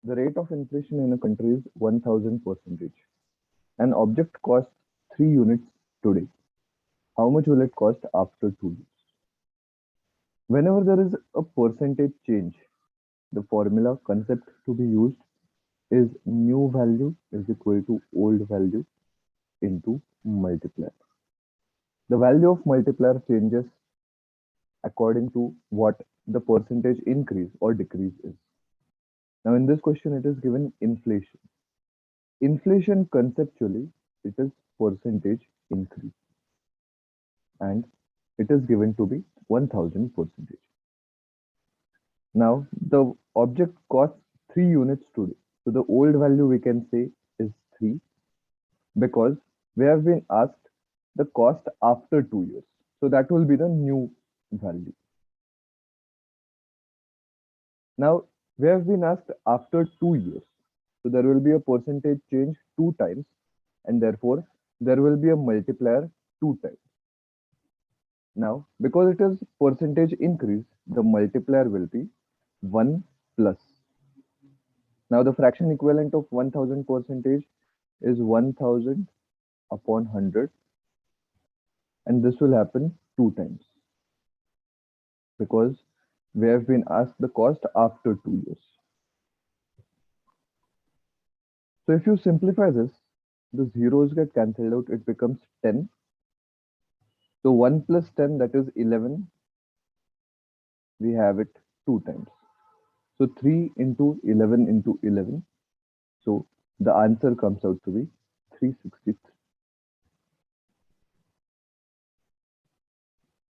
The rate of inflation in a country is 1000%. An object costs 3 units today. How much will it cost after 2 years? Whenever there is a percentage change, the formula concept to be used is new value is equal to old value into multiplier. The value of multiplier changes according to what the percentage increase or decrease is. Now in this question it is given inflation. Inflation conceptually it is percentage increase and it is given to be 1000%. Now the object costs 3 units today. So the old value we can say is 3 because we have been asked the cost after 2 years. So that will be the new value. Now we have been asked after 2 years. So there will be a percentage change 2 times and therefore there will be a multiplier 2 times. Now because it is percentage increase, the multiplier will be 1 plus. Now the fraction equivalent of 1000% is 1000 upon 100 and this will happen 2 times because we have been asked the cost after 2 years. So if you simplify this, the zeros get cancelled out, it becomes 10. So 1 plus 10, that is 11. We have it 2 times. So 3 into 11 into 11. So the answer comes out to be 363.